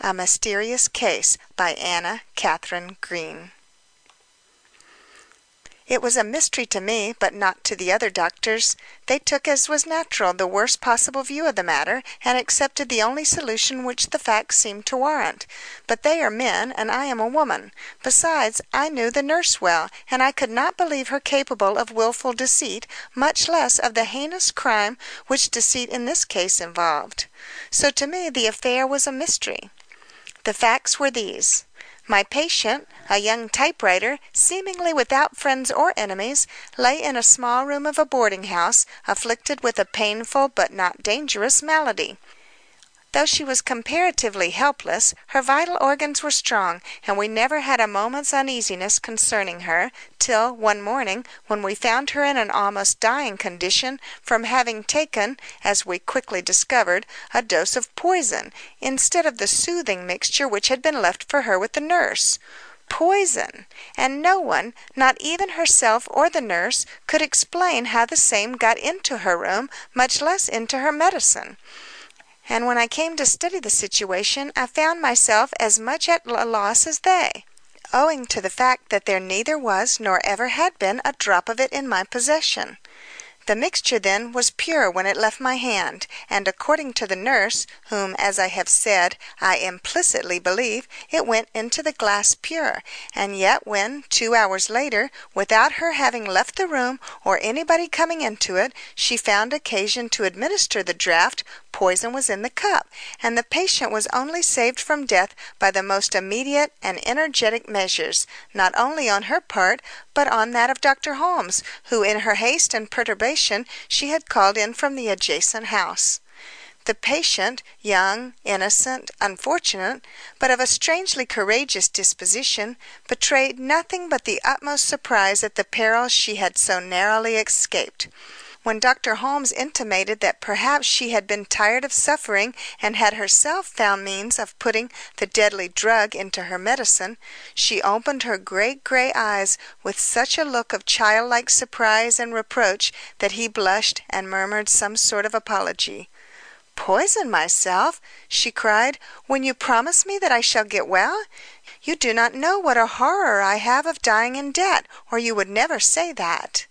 A Mysterious Case by Anna Katharine Green. It was a mystery to me, but not to the other doctors. They took, as was natural, the worst possible view of the matter, and accepted the only solution which the facts seemed to warrant. But they are men, and I am a woman. Besides, I knew the nurse well, and I could not believe her capable of wilful deceit, much less of the heinous crime which deceit in this case involved. So to me the affair was a mystery. The facts were these. My patient, a young typewriter, seemingly without friends or enemies, lay in a small room of a boarding house, afflicted with a painful but not dangerous malady. Though she was comparatively helpless, her vital organs were strong, and we never had a moment's uneasiness concerning her, till, one morning, when we found her in an almost dying condition, from having taken, as we quickly discovered, a dose of poison, instead of the soothing mixture which had been left for her with the nurse. Poison! And no one, not even herself or the nurse, could explain how the same got into her room, much less into her medicine. And when I came to study the situation, I found myself as much at a loss as they, owing to the fact that there neither was nor ever had been a drop of it in my possession. The mixture, then, was pure when it left my hand, and according to the nurse, whom, as I have said, I implicitly believe, it went into the glass pure, and yet when, 2 hours later, without her having left the room, or anybody coming into it, she found occasion to administer the draught, poison was in the cup, and the patient was only saved from death by the most immediate and energetic measures, not only on her part, but on that of Dr. Holmes, who in her haste and perturbation she had called in from the adjacent house. The patient, young, innocent, unfortunate, but of a strangely courageous disposition, betrayed nothing but the utmost surprise at the peril she had so narrowly escaped. When Dr. Holmes intimated that perhaps she had been tired of suffering, and had herself found means of putting the deadly drug into her medicine, she opened her great grey eyes with such a look of childlike surprise and reproach that he blushed and murmured some sort of apology. "Poison myself!" she cried, "when you promise me that I shall get well? You do not know what a horror I have of dying in debt, or you would never say that."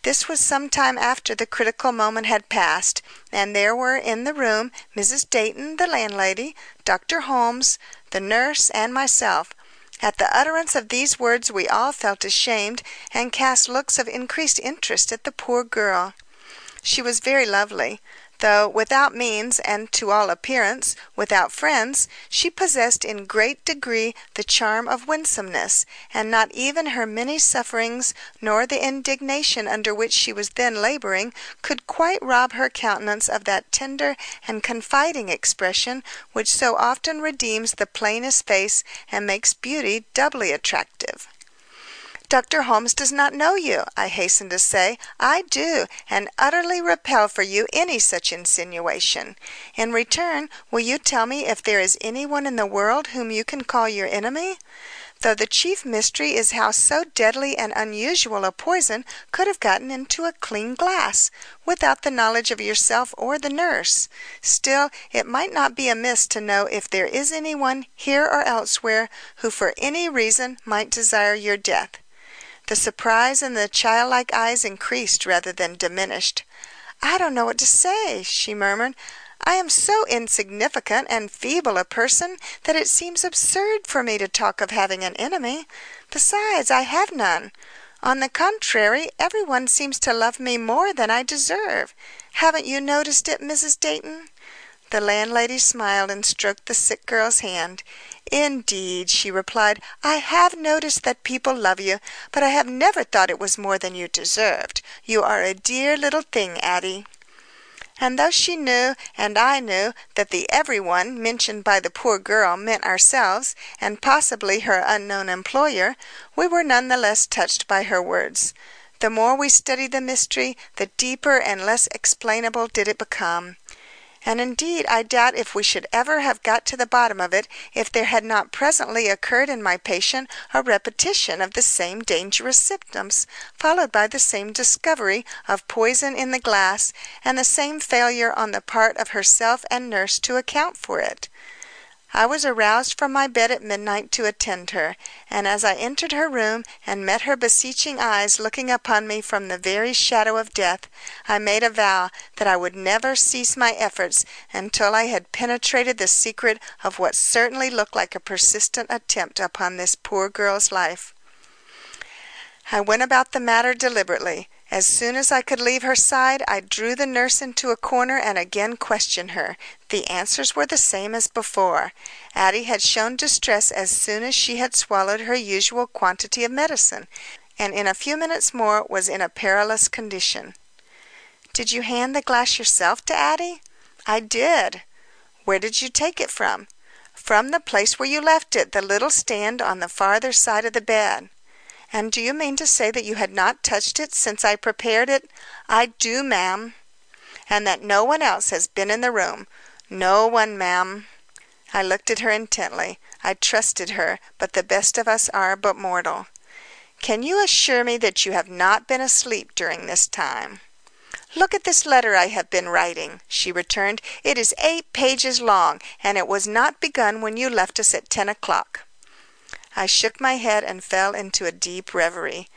This was some time after the critical moment had passed, and there were in the room Mrs. Dayton, the landlady, Dr. Holmes, the nurse, and myself. At the utterance of these words we all felt ashamed, and cast looks of increased interest at the poor girl. She was very lovely. Though without means, and, to all appearance, without friends, she possessed in great degree the charm of winsomeness, and not even her many sufferings, nor the indignation under which she was then labouring, could quite rob her countenance of that tender and confiding expression which so often redeems the plainest face and makes beauty doubly attractive. "Dr. Holmes does not know you," I hastened to say. "I do, and utterly repel for you any such insinuation. In return, will you tell me if there is any one in the world whom you can call your enemy? Though the chief mystery is how so deadly and unusual a poison could have gotten into a clean glass, without the knowledge of yourself or the nurse. Still, it might not be amiss to know if there is any one, here or elsewhere, who for any reason might desire your death." The surprise in the childlike eyes increased rather than diminished. "I don't know what to say," she murmured. "I am so insignificant and feeble a person that it seems absurd for me to talk of having an enemy. Besides, I have none. On the contrary, every one seems to love me more than I deserve. Haven't you noticed it, Mrs. Dayton?" The landlady smiled and stroked the sick girl's hand. "Indeed," she replied, "I have noticed that people love you, but I have never thought it was more than you deserved. You are a dear little thing, Addie." And though she knew, and I knew, that the every one mentioned by the poor girl meant ourselves, and possibly her unknown employer, we were none the less touched by her words. The more we studied the mystery, the deeper and less explainable did it become. And indeed I doubt if we should ever have got to the bottom of it, if there had not presently occurred in my patient a repetition of the same dangerous symptoms, followed by the same discovery of poison in the glass, and the same failure on the part of herself and nurse to account for it. I was aroused from my bed at midnight to attend her, and as I entered her room and met her beseeching eyes looking upon me from the very shadow of death, I made a vow that I would never cease my efforts until I had penetrated the secret of what certainly looked like a persistent attempt upon this poor girl's life. I went about the matter deliberately. As soon as I could leave her side, I drew the nurse into a corner and again questioned her. The answers were the same as before. Addie had shown distress as soon as she had swallowed her usual quantity of medicine, and in a few minutes more was in a perilous condition. "Did you hand the glass yourself to Addie?" "I did." "Where did you take it from?" "From the place where you left it, the little stand on the farther side of the bed." "And do you mean to say that you had not touched it since I prepared it?" "I do, ma'am." "And that no one else has been in the room?" "No one, ma'am." I looked at her intently. I trusted her, but the best of us are but mortal. "Can you assure me that you have not been asleep during this time?" "Look at this letter I have been writing," she returned. "It is 8 pages long, and it was not begun when you left us at 10 o'clock." I shook my head and fell into a deep reverie.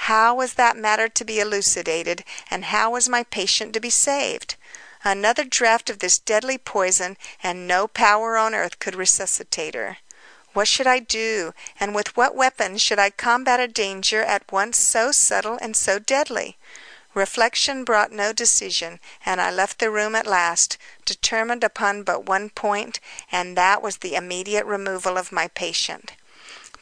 How was that matter to be elucidated, and how was my patient to be saved? Another draught of this deadly poison, and no power on earth could resuscitate her. What should I do, and with what weapons should I combat a danger at once so subtle and so deadly? Reflection brought no decision, and I left the room at last, determined upon but one point, and that was the immediate removal of my patient.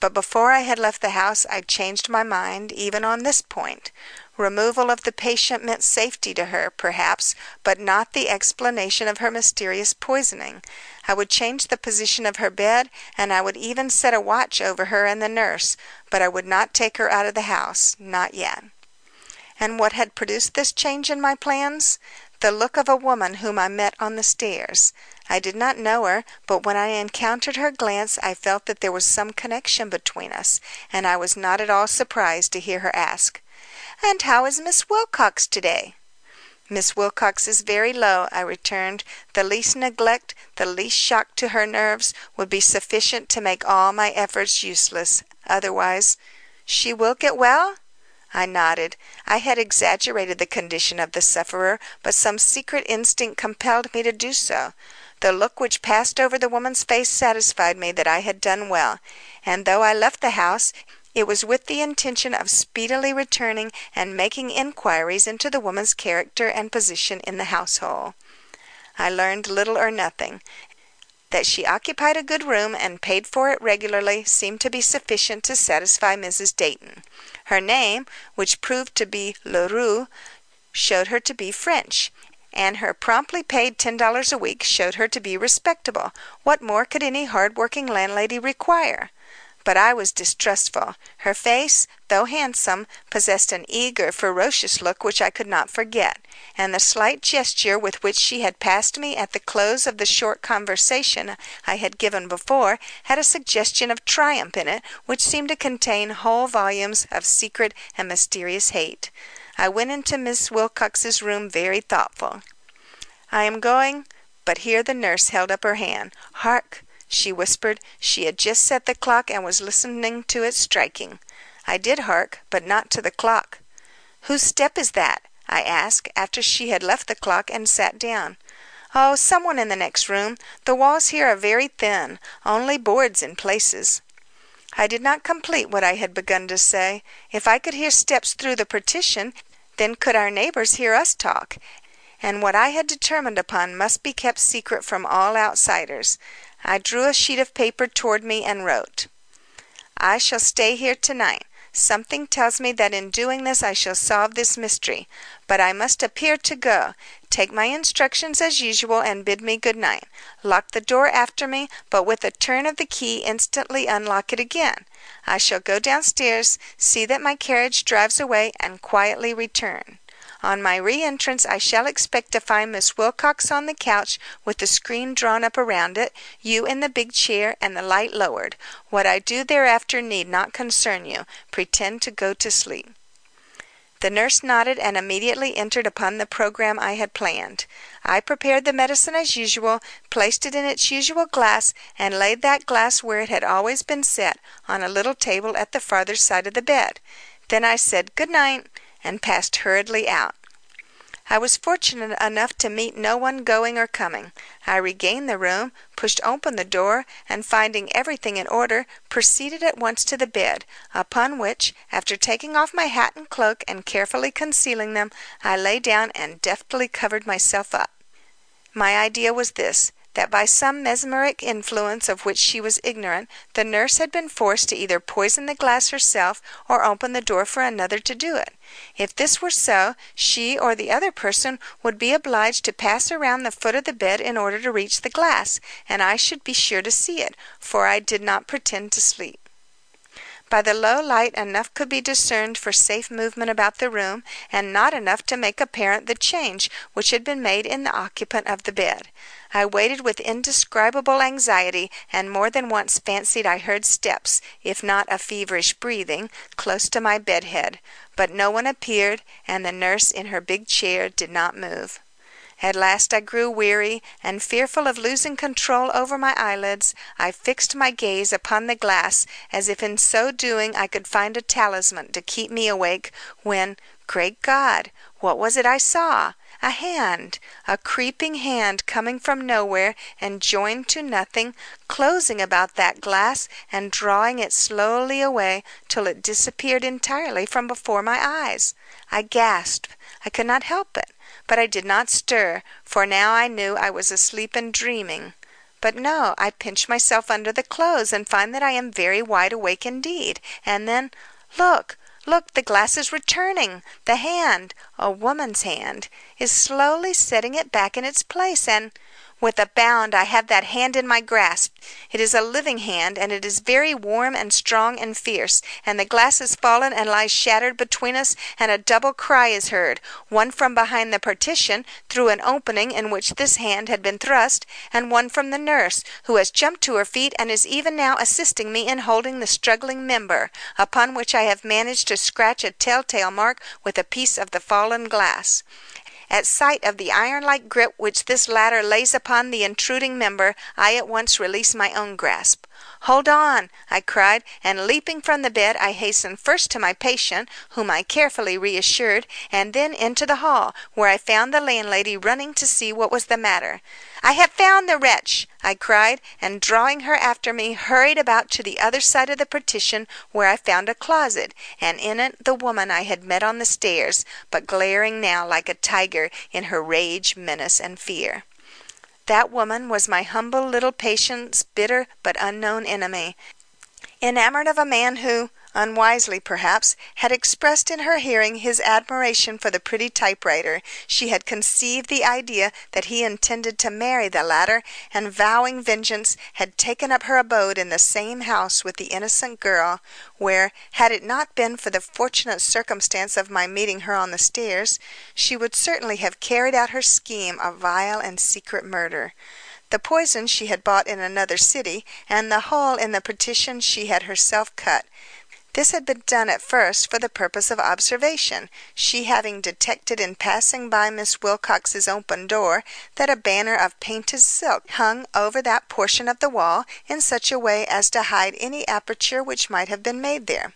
But before I had left the house I changed my mind even on this point. Removal of the patient meant safety to her, perhaps, but not the explanation of her mysterious poisoning. I would change the position of her bed, and I would even set a watch over her and the nurse, but I would not take her out of the house, not yet. And what had produced this change in my plans? The look of a woman whom I met on the stairs. I did not know her, but when I encountered her glance I felt that there was some connection between us, and I was not at all surprised to hear her ask, "And how is Miss Wilcox today?" "Miss Wilcox is very low," I returned. "The least neglect, the least shock to her nerves, would be sufficient to make all my efforts useless. Otherwise—" "She will get well?" I nodded. I had exaggerated the condition of the sufferer, but some secret instinct compelled me to do so. The look which passed over the woman's face satisfied me that I had done well, and though I left the house, it was with the intention of speedily returning and making inquiries into the woman's character and position in the household. I learned little or nothing. That she occupied a good room and paid for it regularly seemed to be sufficient to satisfy Mrs. Dayton. Her name, which proved to be Leroux, showed her to be French, and her promptly paid $10 a week showed her to be respectable. What more could any hard-working landlady require? But I was distrustful. Her face, though handsome, possessed an eager, ferocious look which I could not forget, and the slight gesture with which she had passed me at the close of the short conversation I had given before had a suggestion of triumph in it which seemed to contain whole volumes of secret and mysterious hate. I went into Miss Wilcox's room very thoughtful. "I am going—" But here the nurse held up her hand. "Hark!" she whispered. She had just set the clock and was listening to its striking. I did hark, but not to the clock. "Whose step is that?" I asked, after she had left the clock and sat down. "Oh, someone in the next room. The walls here are very thin, only boards in places." I did not complete what I had begun to say. If I could hear steps through the partition, then could our neighbors hear us talk, and what I had determined upon must be kept secret from all outsiders. I drew a sheet of paper toward me and wrote: "I shall stay here tonight. Something tells me that in doing this I shall solve this mystery. But I must appear to go. Take my instructions as usual and bid me good night. Lock the door after me, but with a turn of the key instantly unlock it again. I shall go downstairs, see that my carriage drives away, and quietly return. On my re-entrance I shall expect to find Miss Wilcox on the couch with the screen drawn up around it, you in the big chair, and the light lowered. What I do thereafter need not concern you. Pretend to go to sleep." The nurse nodded and immediately entered upon the program I had planned. I prepared the medicine as usual, placed it in its usual glass, and laid that glass where it had always been set, on a little table at the farther side of the bed. Then I said "Good night," and passed hurriedly out. I was fortunate enough to meet no one going or coming. I regained the room, pushed open the door, and finding everything in order, proceeded at once to the bed, upon which, after taking off my hat and cloak and carefully concealing them, I lay down and deftly covered myself up. My idea was this, that by some mesmeric influence of which she was ignorant, the nurse had been forced to either poison the glass herself or open the door for another to do it. If this were so, she or the other person would be obliged to pass around the foot of the bed in order to reach the glass, and I should be sure to see it, for I did not pretend to sleep. By the low light enough could be discerned for safe movement about the room, and not enough to make apparent the change which had been made in the occupant of the bed. I waited with indescribable anxiety, and more than once fancied I heard steps, if not a feverish breathing, close to my bed head, but no one appeared, and the nurse in her big chair did not move. At last I grew weary, and fearful of losing control over my eyelids, I fixed my gaze upon the glass, as if in so doing I could find a talisman to keep me awake, when, great God, what was it I saw? A hand, a creeping hand coming from nowhere and joined to nothing, closing about that glass and drawing it slowly away till it disappeared entirely from before my eyes. I gasped. I could not help it. But I did not stir, for now I knew I was asleep and dreaming. But no, I pinch myself under the clothes and find that I am very wide awake indeed. And then, look, the glass is returning. The hand, a woman's hand, is slowly setting it back in its place, and with a bound I have that hand in my grasp. It is a living hand, and it is very warm and strong and fierce, and the glass has fallen and lies shattered between us, and a double cry is heard, one from behind the partition, through an opening in which this hand had been thrust, and one from the nurse, who has jumped to her feet and is even now assisting me in holding the struggling member, upon which I have managed to scratch a telltale mark with a piece of the fallen glass. At sight of the iron-like grip which this latter lays upon the intruding member, I at once release my own grasp. "Hold on!" I cried, and leaping from the bed, I hastened first to my patient, whom I carefully reassured, and then into the hall, where I found the landlady running to see what was the matter. "I have found the wretch!" I cried, and drawing her after me, hurried about to the other side of the partition, where I found a closet, and in it the woman I had met on the stairs, but glaring now like a tiger in her rage, menace, and fear. That woman was my humble little patient's bitter but unknown enemy, enamored of a man who, unwisely perhaps, had expressed in her hearing his admiration for the pretty typewriter. She had conceived the idea that he intended to marry the latter, and vowing vengeance, had taken up her abode in the same house with the innocent girl, where, had it not been for the fortunate circumstance of my meeting her on the stairs, she would certainly have carried out her scheme of vile and secret murder. The poison she had bought in another city, and the hole in the partition she had herself cut. This had been done at first for the purpose of observation, she having detected in passing by Miss Wilcox's open door that a banner of painted silk hung over that portion of the wall in such a way as to hide any aperture which might have been made there.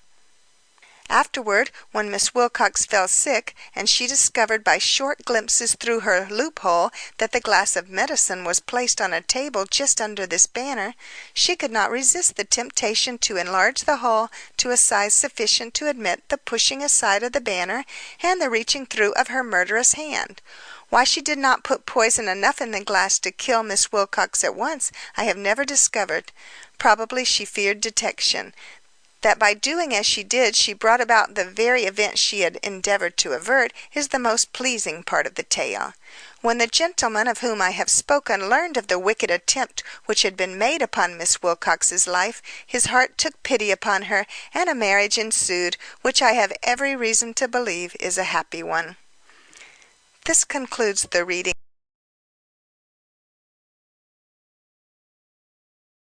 Afterward, when Miss Wilcox fell sick, and she discovered by short glimpses through her loophole that the glass of medicine was placed on a table just under this banner, she could not resist the temptation to enlarge the hole to a size sufficient to admit the pushing aside of the banner and the reaching through of her murderous hand. Why she did not put poison enough in the glass to kill Miss Wilcox at once, I have never discovered. Probably she feared detection. That by doing as she did she brought about the very event she had endeavoured to avert is the most pleasing part of the tale. When the gentleman of whom I have spoken learned of the wicked attempt which had been made upon Miss Wilcox's life, his heart took pity upon her, and a marriage ensued, which I have every reason to believe is a happy one. This concludes the reading